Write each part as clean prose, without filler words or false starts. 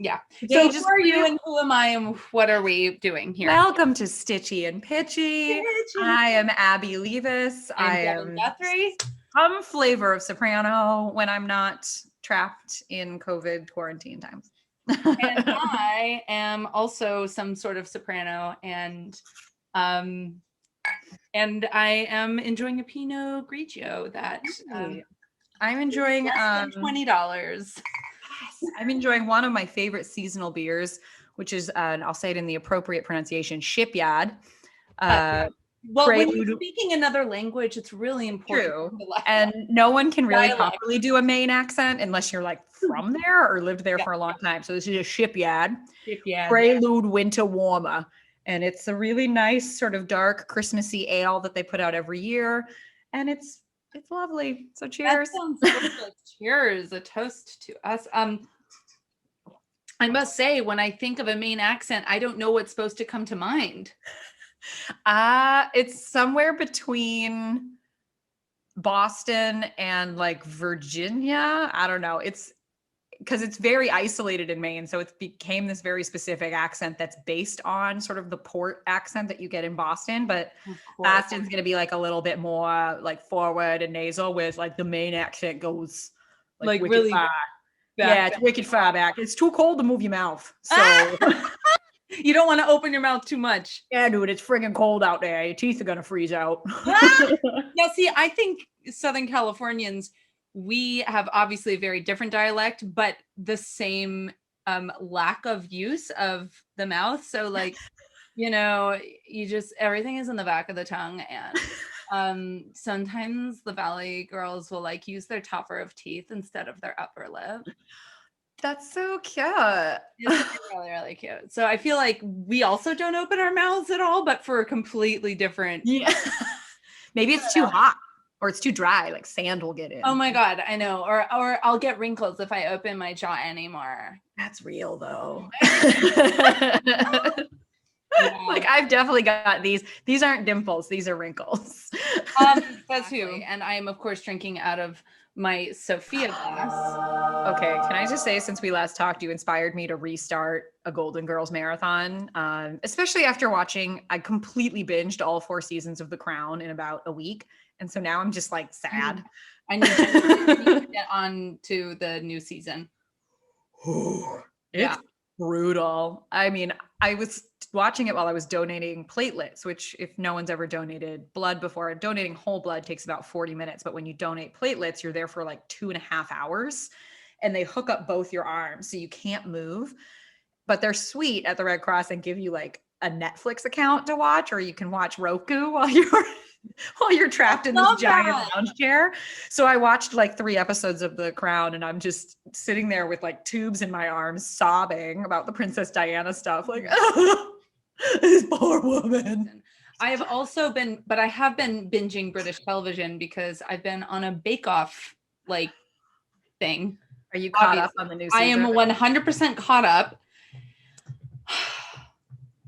Yeah. Today So who are you and who am I and what are we doing here? Welcome to Stitchy and Pitchy. Pitchy. I am Abby Levis. I'm I Devon am Guthrie. some flavor of soprano when I'm not trapped in COVID quarantine times. And I am also some sort of soprano, and I am enjoying a Pinot Grigio that I'm enjoying less than $20. I'm enjoying one of my favorite seasonal beers, which is and I'll say it in the appropriate pronunciation, Shipyard. Well, when you're speaking another language, it's really important. True. And no one can really Dialect. properly do a Maine accent unless you're like from there or lived there for a long time. So this is a Shipyard. Prelude Winter Warmer. And it's a really nice sort of dark Christmassy ale that they put out every year. And it's lovely. So cheers. That sounds good. Cheers. A toast to us. I must say, when I think of a Maine accent, I don't know what's supposed to come to mind. It's somewhere between Boston and like Virginia. I don't know. It's because it's very isolated in Maine. So it became this very specific accent that's based on sort of the port accent that you get in Boston. But Boston's going to be like a little bit more like forward and nasal, whereas like the Maine accent goes like really far. Yeah, it's wicked far back. It's too cold to move your mouth. So you don't want to open your mouth too much. Yeah, dude, it's friggin' cold out there. Your teeth are going to freeze out. Yeah, see, I think Southern Californians, we have obviously a very different dialect, but the same lack of use of the mouth. So like, you know, everything is in the back of the tongue. And sometimes the Valley girls will like use their topper of teeth instead of their upper lip. That's so cute. It's really, really cute. So I feel like we also don't open our mouths at all, but for a completely different. Yeah. Maybe it's too hot or it's too dry. Like sand will get in. Oh my God, I know. Or I'll get wrinkles if I open my jaw anymore. That's real though. Like I've definitely got these. These aren't dimples. These are wrinkles. That's who. And I am of course drinking out of my Sophia glass. Okay, can I just say, since we last talked, you inspired me to restart a Golden Girls marathon, especially after watching, I completely binged all 4 seasons of The Crown in about a week. And so now I'm just like sad. I need to get on to the new season. It's brutal. I mean, I was watching it while I was donating platelets, which if no one's ever donated blood before, donating whole blood takes about 40 minutes. But when you donate platelets, you're there for like 2.5 hours and they hook up both your arms so you can't move. But they're sweet at the Red Cross and give you like a Netflix account to watch, or you can watch Roku while you're trapped in this giant lounge chair. So I watched like 3 episodes of The Crown and I'm just sitting there with like tubes in my arms sobbing about the Princess Diana stuff. Like, oh, this poor woman. I have been binging British television because I've been on a Bake Off like thing. Are you caught up on the new season? I am 100% caught up.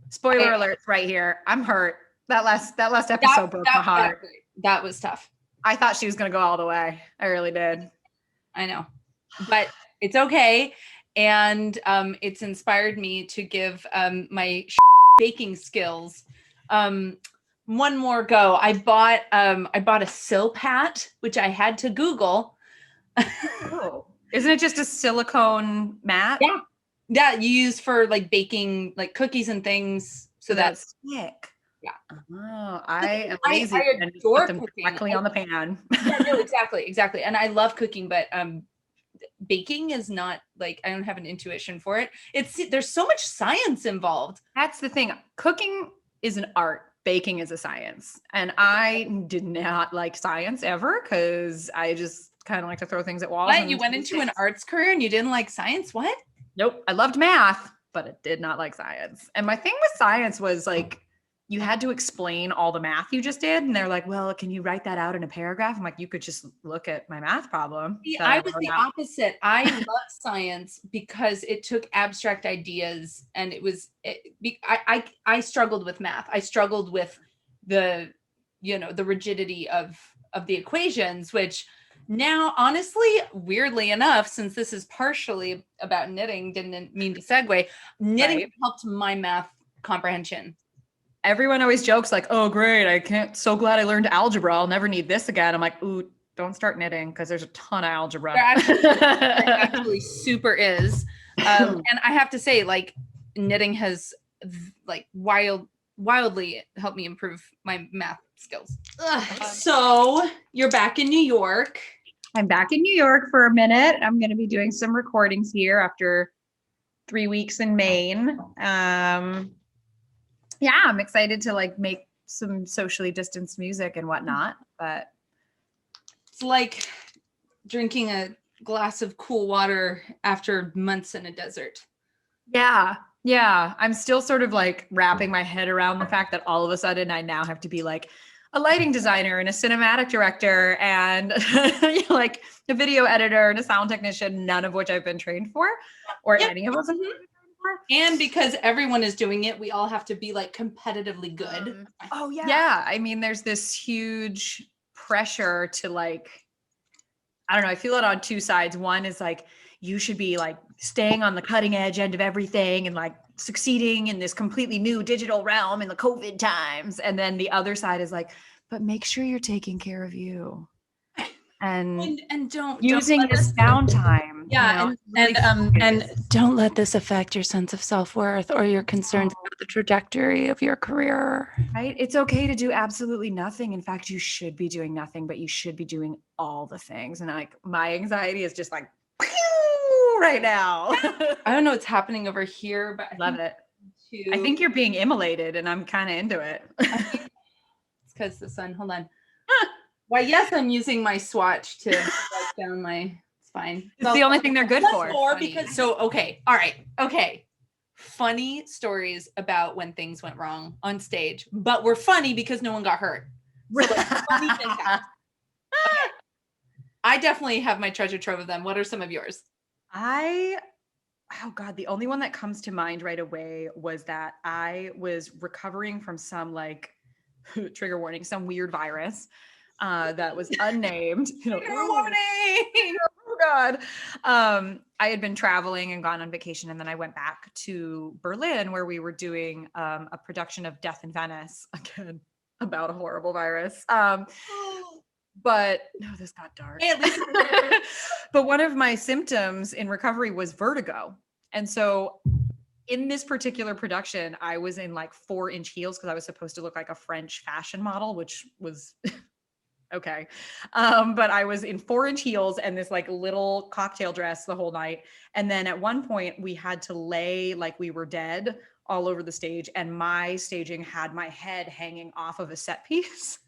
Spoiler alerts right here. I'm hurt. That last episode broke my heart. That was tough. I thought she was going to go all the way. I really did. I know. But it's okay. And it's inspired me to give my baking skills one more go. I bought a Silpat, which I had to Google. Oh. Isn't it just a silicone mat? Yeah. Yeah, you use for like baking like cookies and things. So that's thick. Yeah. Oh, I am lazy and adore put them directly on the pan. Yeah, no, exactly. And I love cooking, but baking is not like, I don't have an intuition for it. There's so much science involved. That's the thing. Cooking is an art. Baking is a science. And I did not like science ever because I just kind of like to throw things at walls. What? You went into an arts career and you didn't like science? What? Nope. I loved math, but I did not like science. And my thing with science was like, you had to explain all the math you just did. And they're like, well, can you write that out in a paragraph? I'm like, you could just look at my math problem. See, I was the opposite. I love science because it took abstract ideas and I struggled with math. I struggled with the rigidity of the equations, which Now, honestly, weirdly enough, since this is partially about knitting, didn't mean to segue, knitting Right. helped my math comprehension. Everyone always jokes like, oh, great, so glad I learned algebra. I'll never need this again. I'm like, ooh, don't start knitting because there's a ton of algebra. There actually super is. And I have to say, like, knitting has like wildly helped me improve my math skills. So you're back in New York. I'm back in New York for a minute. I'm going to be doing some recordings here after 3 weeks in Maine. Yeah, I'm excited to like make some socially distanced music and whatnot, but it's like drinking a glass of cool water after months in a desert. Yeah. I'm still sort of like wrapping my head around the fact that all of a sudden I now have to be like a lighting designer and a cinematic director and like a video editor and a sound technician, none of which I've been trained for, or any of us have been trained for. And because everyone is doing it, we all have to be like competitively good. Oh yeah. Yeah. I mean, there's this huge pressure to like, I don't know, I feel it on two sides. One is like, you should be like staying on the cutting edge end of everything and like succeeding in this completely new digital realm in the COVID times. And then the other side is like, but make sure you're taking care of you. And don't using this downtime. Yeah, and don't let this affect your sense of self-worth or your concerns about the trajectory of your career. Right? It's okay to do absolutely nothing. In fact, you should be doing nothing, but you should be doing all the things. And like my anxiety is just like right now. I don't know what's happening over here, but love it. I think you're being immolated and I'm kind of into it. It's because the sun, hold on. Why, yes, I'm using my swatch to wipe down my spine. It's the only thing they're good for. Okay. Funny stories about when things went wrong on stage, but were funny because no one got hurt. So funny okay. I definitely have my treasure trove of them. What are some of yours? Oh God, the only one that comes to mind right away was that I was recovering from some like trigger warning, some weird virus. That was unnamed. Trigger warning! Oh God. I had been traveling and gone on vacation, and then I went back to Berlin where we were doing a production of Death in Venice, again, about a horrible virus. But no, this got dark. Hey, at least but one of my symptoms in recovery was vertigo. And so in this particular production, I was in like 4-inch heels because I was supposed to look like a French fashion model, which was okay. But I was in 4-inch heels and this like little cocktail dress the whole night. And then at one point we had to lay like we were dead all over the stage. And my staging had my head hanging off of a set piece.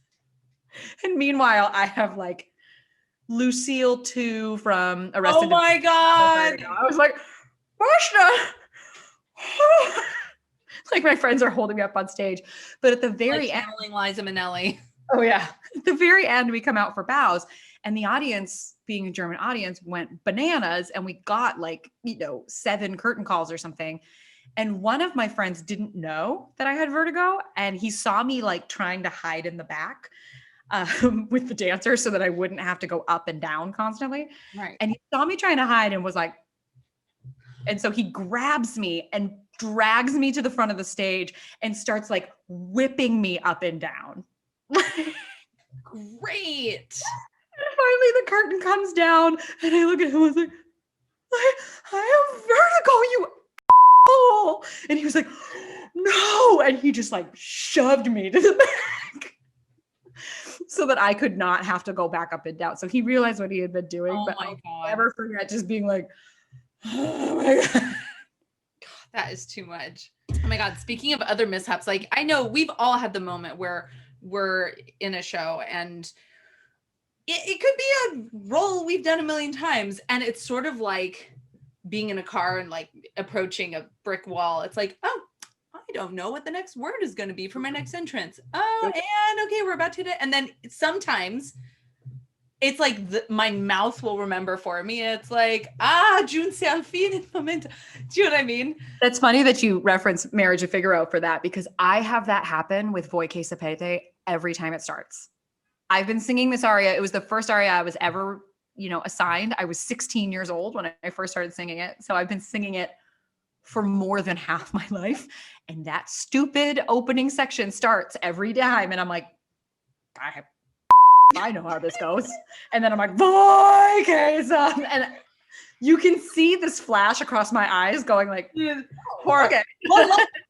And meanwhile, I have like Lucille 2 from Arrested. Oh my God. I was like, Bashna. Like my friends are holding me up on stage. But at the very end, Liza Minnelli. Oh yeah. At the very end, we come out for bows and the audience, being a German audience, went bananas and we got like, 7 curtain calls or something. And one of my friends didn't know that I had vertigo and he saw me like trying to hide in the back with the dancer so that I wouldn't have to go up and down constantly. Right. And he saw me trying to hide and was like, and so he grabs me and drags me to the front of the stage and starts like whipping me up and down. Great. And finally the curtain comes down and I look at him and I was like, I have vertigo, you asshole. And he was like, no. And he just like shoved me to the back so that I could not have to go back up and down. So he realized what he had been doing, but I'll never forget just being like, oh my God. God, that is too much. Oh my God. Speaking of other mishaps, like I know we've all had the moment where we're in a show and it could be a role we've done a million times. And it's sort of like being in a car and like approaching a brick wall. It's like, oh, I don't know what the next word is going to be for my next entrance. Oh, and okay, we're about to, and then sometimes it's like my mouth will remember for me. It's like, giunse al fine il momento. Do you know what I mean? That's funny that you reference Marriage of Figaro for that, because I have that happen with Voi che sapete every time it starts. I've been singing this aria. It was the first aria I was ever assigned. I was 16 years old when I first started singing it. So I've been singing it for more than half my life. And that stupid opening section starts every time. And I'm like, I know how this goes. And then I'm like, boy, and you can see this flash across my eyes going like, horrible. Okay. Well,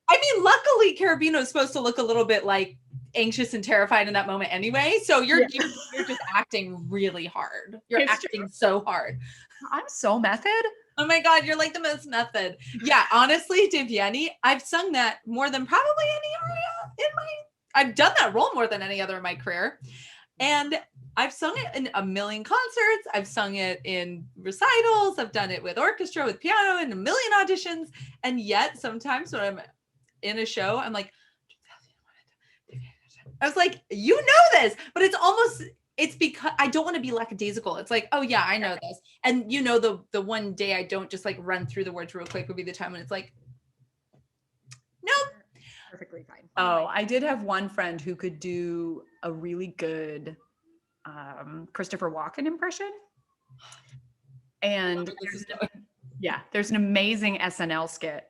I mean, luckily Carabino is supposed to look a little bit like anxious and terrified in that moment anyway. So you're just acting really hard. You're acting so hard. I'm so method. Oh my God, you're like the most method. Yeah, honestly, Devieni, I've sung that more than probably any aria I've done that role more than any other in my career. And I've sung it in a million concerts. I've sung it in recitals. I've done it with orchestra, with piano, in a million auditions. And yet sometimes when I'm in a show, I'm like, I was like, you know this, but it's because I don't want to be lackadaisical. It's like, oh yeah, I know this. And the one day I don't just like run through the words real quick would be the time when it's like, nope. Perfectly fine. Oh, I did have one friend who could do a really good Christopher Walken impression. And there's an amazing SNL skit.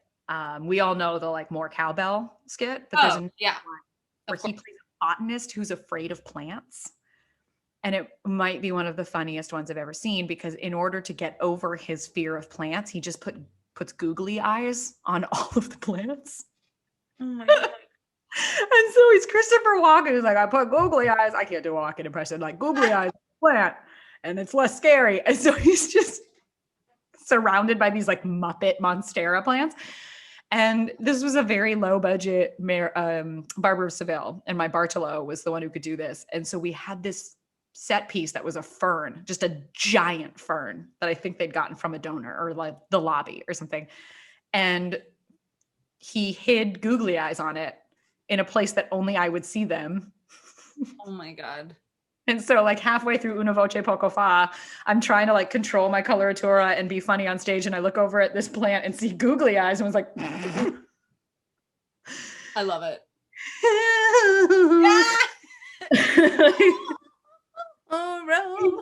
We all know the like more cowbell skit, but there's where he plays a botanist who's afraid of plants. And it might be one of the funniest ones I've ever seen, because in order to get over his fear of plants, he just puts googly eyes on all of the plants. Oh my God. And so he's Christopher Walken. He's like, I put googly eyes. I can't do a Walken impression. Like googly eyes, plant, and it's less scary. And so he's just surrounded by these like Muppet Monstera plants. And this was a very low budget Barber of Seville. And my Bartolo was the one who could do this. And so we had this set piece that was a fern, just a giant fern that I think they'd gotten from a donor or like the lobby or something. And he hid googly eyes on it in a place that only I would see them. Oh my God. And so like halfway through Una Voce Poco Fa, I'm trying to like control my coloratura and be funny on stage. And I look over at this plant and see googly eyes and was like, I love it. Oh,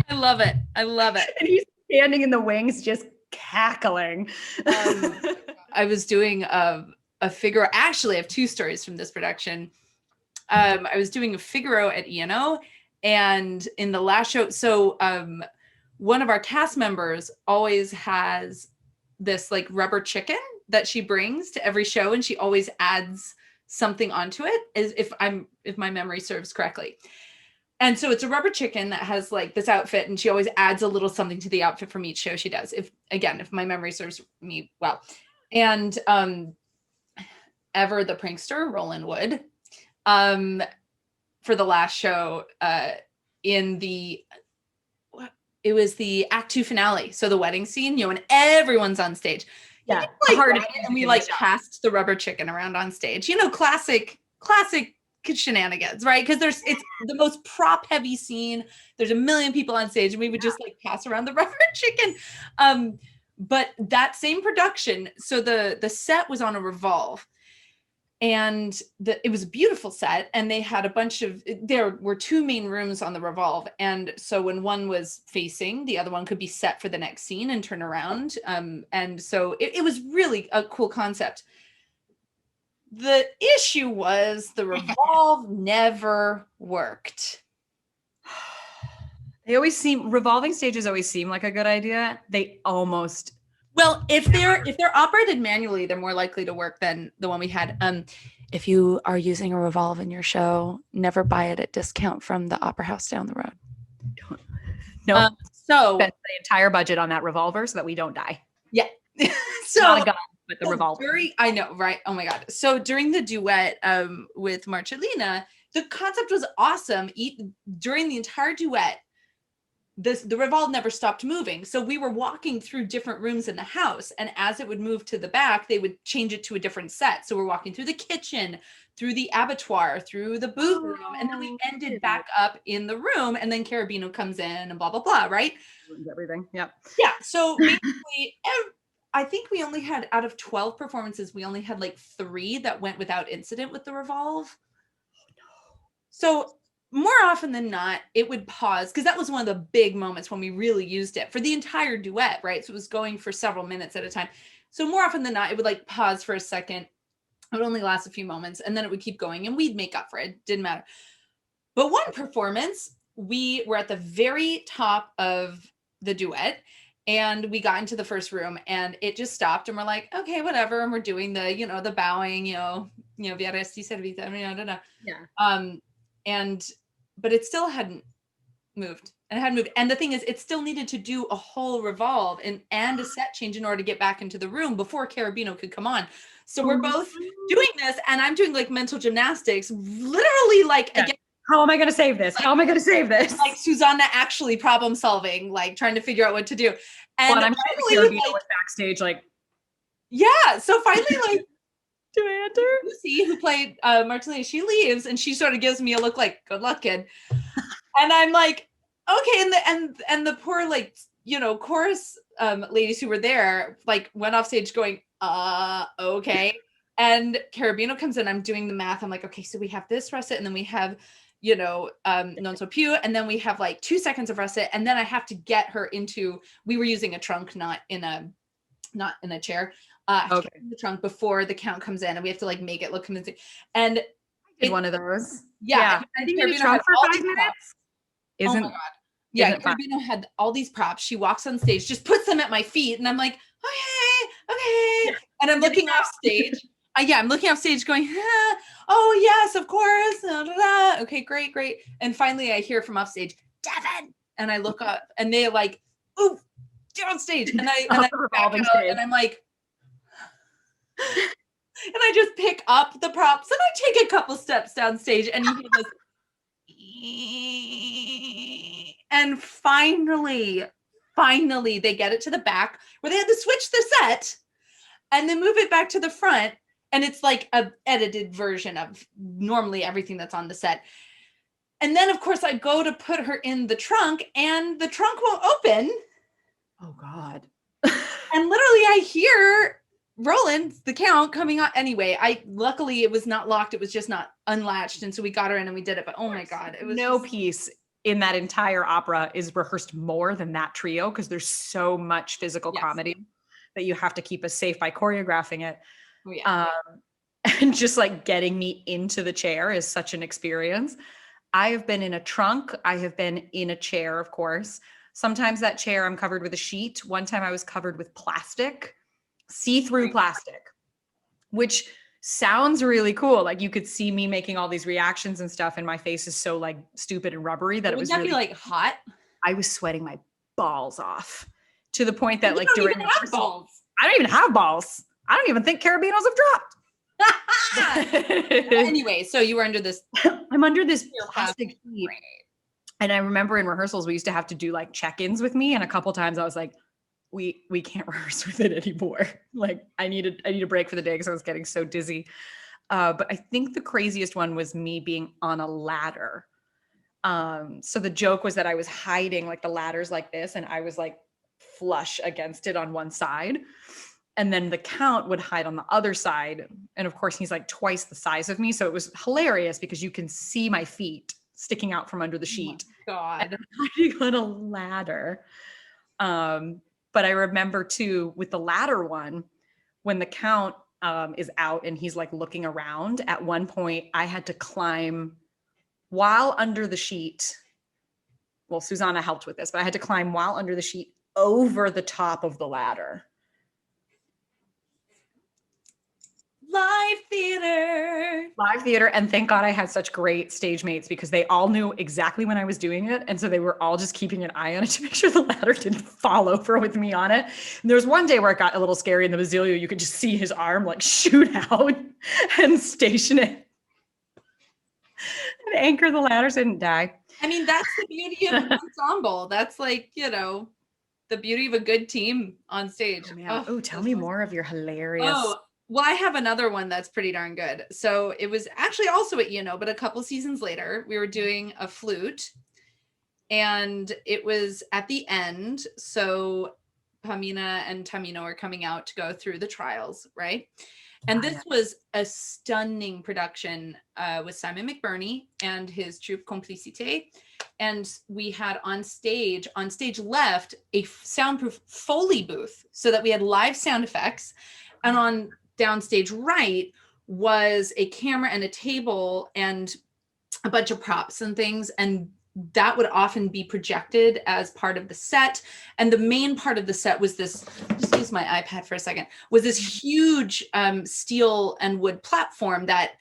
I love it. I love it. And he's standing in the wings, just cackling. I was doing a Figaro. Actually, I have two stories from this production. I was doing a Figaro at ENO, and in the last show, so one of our cast members always has this like rubber chicken that she brings to every show, and she always adds something onto it, as if my memory serves correctly. And so it's a rubber chicken that has like this outfit, and she always adds a little something to the outfit from each show she does. If my memory serves me well. And Ever the prankster, Roland Wood, for the last show, it was the Act 2 finale. So the wedding scene, when everyone's on stage. Yeah. And we like passed the rubber chicken around on stage. Classic shenanigans, right? Because it's the most prop heavy scene. There's a million people on stage, and we would just like pass around the rubber chicken. But that same production, so the set was on a Revolve, and it was a beautiful set, and they had there were two main rooms on the Revolve, and so when one was facing, the other one could be set for the next scene and turn around. And so it was really a cool concept. The issue was the Revolve never worked. Revolving stages always seem like a good idea. They almost. Well, if they're operated manually, they're more likely to work than the one we had. If you are using a Revolve in your show, never buy it at discount from the Opera House down the road. No. So spend the entire budget on that revolver so that we don't die. Yeah. So not a gun, but the revolver. I know, right? Oh my God. So during the duet with Marcellina, the concept was awesome. During the entire duet, the Revolve never stopped moving. So we were walking through different rooms in the house, and as it would move to the back, they would change it to a different set. So we're walking through the kitchen, through the abattoir, through the boot room, and then we ended back up in the room, and then Carabino comes in and blah, blah, blah, right? Everything. Yeah. Yeah. So basically, I think we only had, out of 12 performances, we only had like 3 that went without incident with the Revolve. So more often than not, it would pause, because that was one of the big moments when we really used it for the entire duet, right? So it was going for several minutes at a time. So more often than not, it would like pause for a second. It would only last a few moments, and then it would keep going, and we'd make up for it. Didn't matter. But one performance, we were at the very top of the duet, and we got into the first room, and it just stopped, and we're like, okay, whatever. And we're doing the, the bowing, Viera servita, Yeah. and but it still hadn't moved. And it hadn't moved. And the thing is, it still needed to do a whole revolve and a set change in order to get back into the room before Carabino could come on. So we're both doing this, and I'm doing like mental gymnastics, literally like, again, how am I going to save this? How am I going to save this? Like Susanna actually problem solving, like trying to figure out what to do. And well, I'm sure Carabino was backstage, like, yeah. So finally, like, Lucy, who played Martina, she leaves, and she sort of gives me a look like, good luck, kid. And I'm like, okay. And the poor, like, chorus ladies who were there, like, went off stage going, okay. And Carabino comes in, I'm doing the math. I'm like, okay, so we have this russet, and then we have, non so più, and then we have like 2 seconds of russet, and then I have to get her into, we were using a trunk, not in a chair. Okay. In the trunk before the count comes in, and we have to like make it look convincing. And one of those. Yeah. I think in the trunk for 5 minutes. Oh my God. Yeah, Carabino had all these props. She walks on stage, just puts them at my feet, and I'm like, okay. And I'm looking off stage. I'm looking off stage going, oh yes, of course. Okay, great. And finally I hear from off stage, Devon. And I look up, and they like, ooh, down stage. And I back out, and I'm like, and I just pick up the props, and I take a couple steps down stage, and you hear this, and finally they get it to the back where they had to switch the set and then move it back to the front. And it's like an edited version of normally everything that's on the set. And then, of course, I go to put her in the trunk, and the trunk won't open. Oh, God. And literally I hear Roland, the count, coming on. Anyway, luckily it was not locked. It was just not unlatched. And so we got her in and we did it. But oh my God, it was no piece in that entire opera is rehearsed more than that trio, because there's so much physical comedy that you have to keep us safe by choreographing it. Oh, yeah. And just like getting me into the chair is such an experience. I have been in a trunk. I have been in a chair, of course. Sometimes that chair I'm covered with a sheet. One time I was covered with plastic, see-through plastic, which sounds really cool. Like you could see me making all these reactions and stuff, and my face is so like stupid and rubbery that it was really like hot. I was sweating my balls off to the point that like during balls. I don't even have balls. I don't even think Carabinos have dropped. Anyway, so you were under this. I'm under this plastic sheet. And I remember in rehearsals, we used to have to do like check-ins with me. And a couple times I was like, we can't rehearse with it anymore. Like I need a break for the day because I was getting so dizzy. But I think the craziest one was me being on a ladder. So the joke was that I was hiding like the ladders like this, and I was like flush against it on one side. And then the count would hide on the other side. And of course, he's like twice the size of me. So it was hilarious because you can see my feet sticking out from under the sheet. Oh God. Hiding on a ladder. But I remember too, with the ladder one, when the count is out and he's like looking around, at one point I had to climb while under the sheet. Well, Susanna helped with this, but I had to climb while under the sheet over the top of the ladder. Live theater. And thank God I had such great stage mates, because they all knew exactly when I was doing it. And so they were all just keeping an eye on it to make sure the ladder didn't fall over with me on it. And there was one day where it got a little scary in the Basilio. You could just see his arm like shoot out and station it and anchor the ladder so it didn't die. I mean, that's the beauty of an ensemble. That's like, the beauty of a good team on stage. Oh, tell me more of your hilarious. Well, I have another one that's pretty darn good. So it was actually also at but a couple seasons later, we were doing a flute, and it was at the end. So Pamina and Tamino are coming out to go through the trials, right? And this was a stunning production with Simon McBurney and his troupe Complicité. And we had on stage left, a soundproof Foley booth so that we had live sound effects. And on downstage right was a camera and a table and a bunch of props and things. And that would often be projected as part of the set. And the main part of the set was this, just use my iPad for a second, was this huge steel and wood platform that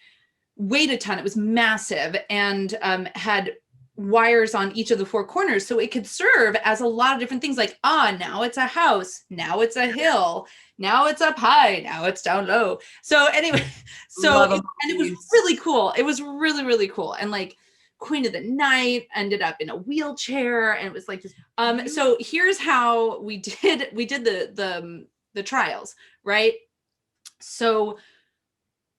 weighed a ton. It was massive and had wires on each of the four corners. So it could serve as a lot of different things like, now it's a house, now it's a hill, now it's up high, now it's down low. So anyway, and it was really cool. It was really, really cool. And like Queen of the Night ended up in a wheelchair and it was like, so here's how we did the trials, right? So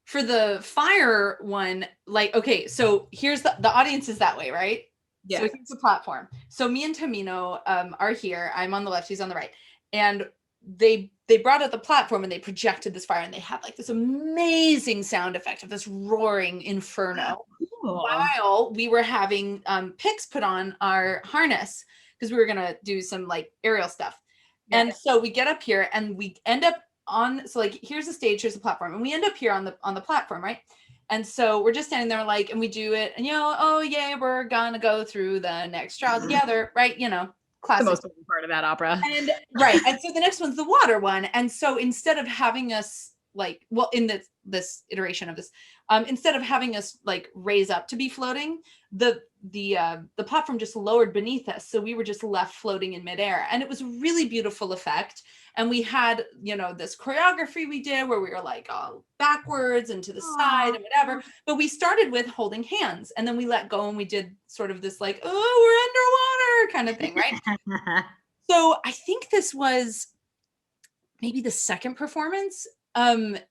for the fire one, like, okay, so here's the audience is that way, right? Yeah. So here's the platform. So me and Tamino are here. I'm on the left, he's on the right. And they brought out the platform and they projected this fire and they had like this amazing sound effect of this roaring inferno. Cool. While we were having picks put on our harness because we were gonna do some like aerial stuff. Yeah. And so we get up here and we end up so like here's the stage, here's the platform, and we end up here on the platform, right? And so we're just standing there like, and we do it, and oh yay, we're gonna go through the next trial together, right? Classic. The most important part of that opera. And right. And so the next one's the water one. And so instead of having us like, well, in this iteration of this, instead of having us like raise up to be floating, the platform just lowered beneath us. So we were just left floating in midair. And it was a really beautiful effect. And we had, this choreography we did where we were like all backwards and to the side and whatever. But we started with holding hands and then we let go and we did sort of this like, oh, we're underwater kind of thing, right? So I think this was maybe the second performance. And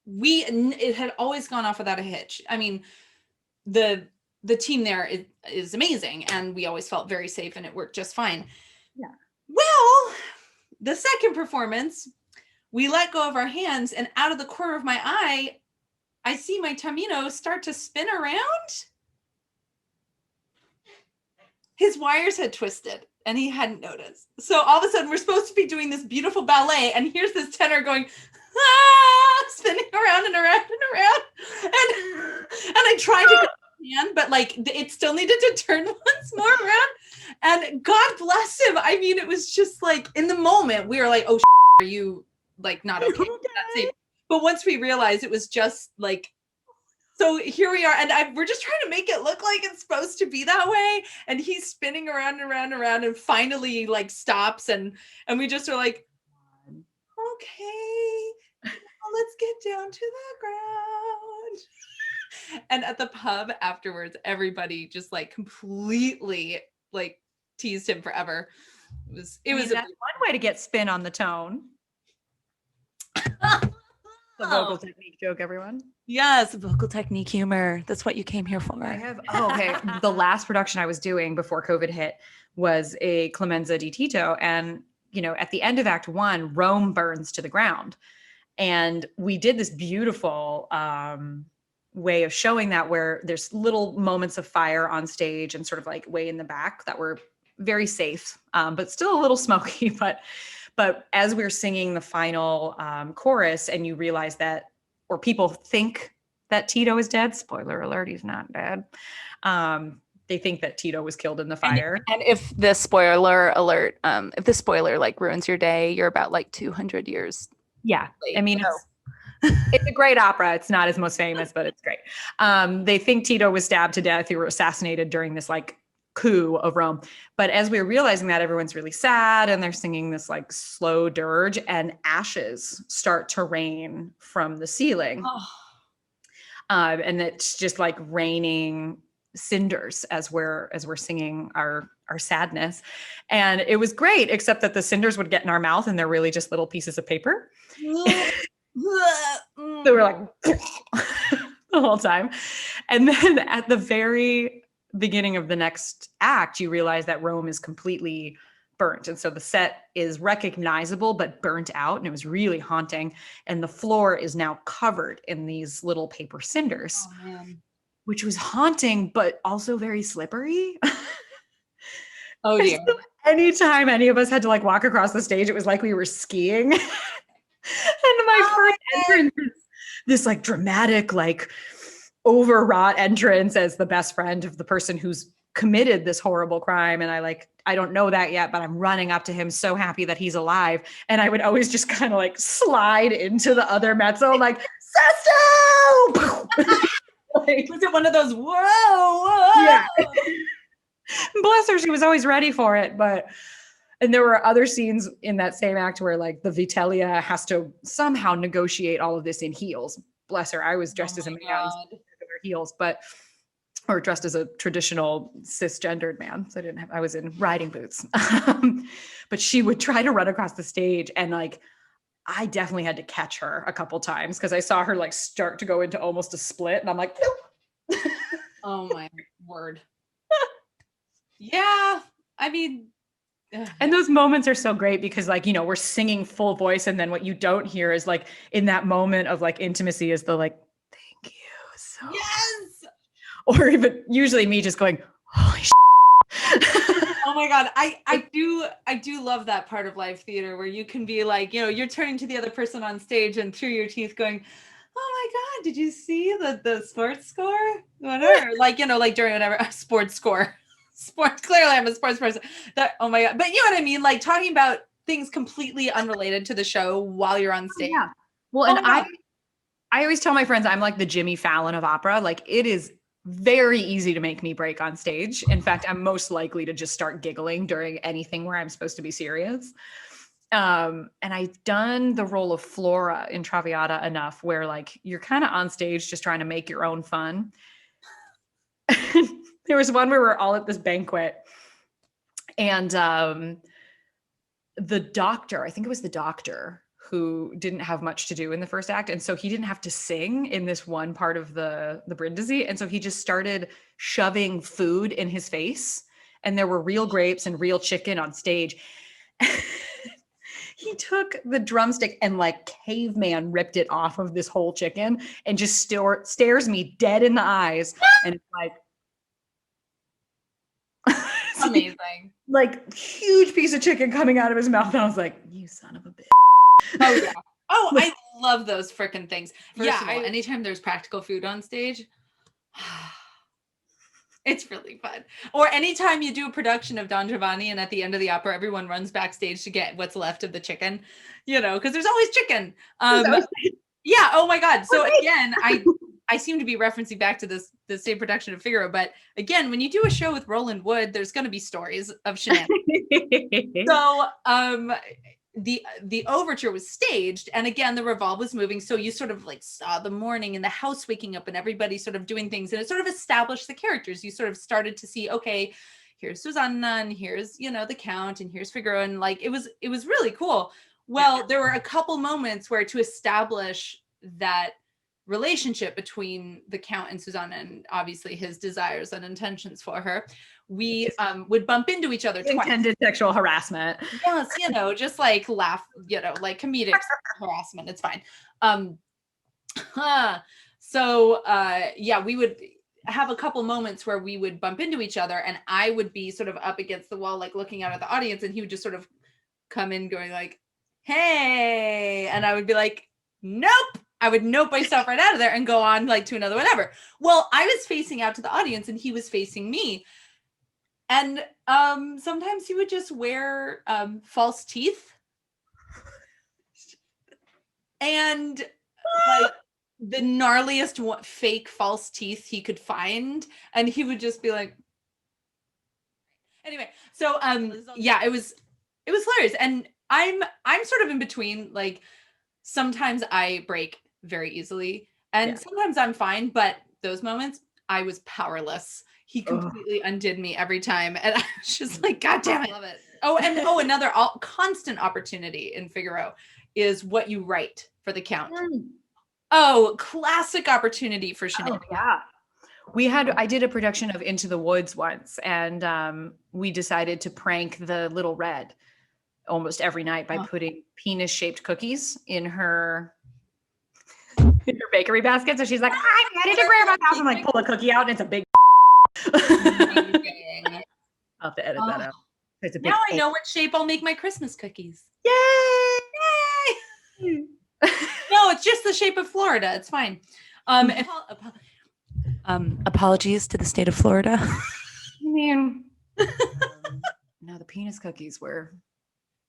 it had always gone off without a hitch. I mean, the team there is amazing and we always felt very safe and it worked just fine. Yeah. Well, the second performance, we let go of our hands and out of the corner of my eye, I see my Tamino start to spin around. His wires had twisted and he hadn't noticed. So all of a sudden we're supposed to be doing this beautiful ballet and here's this tenor going, spinning around and around and around. And I tried to go hand, but like it still needed to turn once more around. And God bless him. I mean, it was just like in the moment we were like, oh, are you like not okay? Not safe. But once we realized it was just like, so here we are, and we're just trying to make it look like it's supposed to be that way. And he's spinning around and around and around, and finally like stops, and we just are like, okay, well, let's get down to the ground. And at the pub afterwards, everybody just like completely like teased him forever. It was that's one way to get spin on the tone. The vocal technique joke, everyone. Yes, vocal technique humor. That's what you came here for. Okay. The last production I was doing before COVID hit was a Clemenza di Tito. And, at the end of Act 1, Rome burns to the ground. And we did this beautiful way of showing that where there's little moments of fire on stage and sort of like way in the back that were very safe, but still a little smoky. But as we're singing the final chorus and you realize that, or people think that Tito is dead, spoiler alert, he's not dead. They think that Tito was killed in the fire. And if the spoiler alert, if the spoiler like ruins your day, you're about like 200 years. Yeah. Late. I mean, it's a great opera. It's not his most famous, but it's great. They think Tito was stabbed to death. He was assassinated during this like coup of Rome. But as we were realizing that, everyone's really sad and they're singing this like slow dirge and ashes start to rain from the ceiling. Oh. And it's just like raining cinders as we're singing our sadness. And it was great, except that the cinders would get in our mouth and they're really just little pieces of paper. So we're like the whole time. And then at the very beginning of the next act, you realize that Rome is completely burnt. And so the set is recognizable, but burnt out. And it was really haunting. And the floor is now covered in these little paper cinders, Oh man. which was haunting, but also very slippery. Oh dear. So anytime any of us had to like walk across the stage, it was like we were skiing. And my first entrance is this like dramatic, like overwrought entrance as the best friend of the person who's committed this horrible crime. And I don't know that yet, but I'm running up to him so happy that he's alive. And I would always just kind of like slide into the other mezzo, like, Sesto! Like, was it one of those, whoa? Yeah. Bless her, she was always ready for it. And there were other scenes in that same act where like the Vitellia has to somehow negotiate all of this in heels. Bless her. I was dressed as a man in heels, or dressed as a traditional cisgendered man. So I was in riding boots. But she would try to run across the stage, and like, I definitely had to catch her a couple times because I saw her like start to go into almost a split, and I'm like, nope. Oh my word. Yeah. I mean, and those moments are so great because like, we're singing full voice, and then what you don't hear is like in that moment of like intimacy is the like, thank you so yes. Or even usually me just going, holy shit. Oh my God. I do love that part of live theater where you can be like, you're turning to the other person on stage and through your teeth going, oh my God, did you see the sports score? Whatever. Like, like during whatever sports score. Sports, clearly I'm a sports person. Oh my God. But you know what I mean? Like talking about things completely unrelated to the show while you're on stage. Yeah. Well, and I always tell my friends I'm like the Jimmy Fallon of opera. Like, it is very easy to make me break on stage. In fact, I'm most likely to just start giggling during anything where I'm supposed to be serious. And I've done the role of Flora in Traviata enough where like you're kind of on stage just trying to make your own fun. There was one where we're all at this banquet, and the doctor, I think it was the doctor, who didn't have much to do in the first act. And so he didn't have to sing in this one part of the Brindisi. And so he just started shoving food in his face. And there were real grapes and real chicken on stage. He took the drumstick and like caveman ripped it off of this whole chicken and just stares me dead in the eyes. And it's like, amazing. Like huge piece of chicken coming out of his mouth. And I was like, you son of a bitch. Oh yeah. Oh, I love those freaking things. First of all, anytime there's practical food on stage, it's really fun. Or anytime you do a production of Don Giovanni and at the end of the opera, everyone runs backstage to get what's left of the chicken, because there's always chicken. Yeah. Oh my God. So again, I seem to be referencing back to the same production of Figaro, but again, when you do a show with Roland Wood, there's going to be stories of shenanigans. So, the overture was staged, and again the revolve was moving, so you sort of like saw the morning and the house waking up and everybody sort of doing things, and it sort of established the characters. You sort of started to see, okay, here's Susanna and here's the Count and here's Figaro, and like it was really cool. Well, there were a couple moments where to establish that relationship between the Count and Susanna, and obviously his desires and intentions for her, we would bump into each other twice. Intended sexual harassment. Yes, just like laugh, like comedic harassment. It's fine. So we would have a couple moments where we would bump into each other, and I would be sort of up against the wall, like looking out at the audience, and he would just sort of come in going like, hey, and I would be like, nope. I would nope myself right out of there and go on like to another whatever. Well, I was facing out to the audience and he was facing me. And sometimes he would just wear false teeth. And like the gnarliest fake false teeth he could find. And he would just be like, anyway. So it was hilarious. And I'm sort of in between, like sometimes I break very easily and sometimes I'm fine, but those moments I was powerless. He completely undid me every time, and I was just like, God damn it. I love it. Another constant opportunity in Figaro is what you write for the Count. Classic opportunity for shenanigans. Yeah. I did a production of Into the Woods once, and we decided to prank the little red almost every night by putting penis-shaped cookies in her bakery basket. So she's like, I'm headed to grandma's house, and like pull a cookie out, and it's a big. Amazing. I'll have to edit that out. It's a big. Now I know what shape I'll make my Christmas cookies. Yay! Yay! No, it's just the shape of Florida. It's fine. Apologies to the state of Florida. I mean, no, the penis cookies were.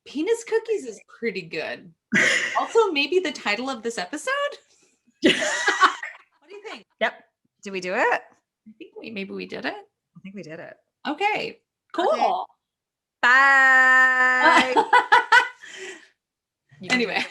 Penis cookies is pretty good. Also, maybe the title of this episode. What do you think? Yep. Did we do it? I think maybe we did it. I think we did it. Okay. Cool. Okay. Bye. Anyway.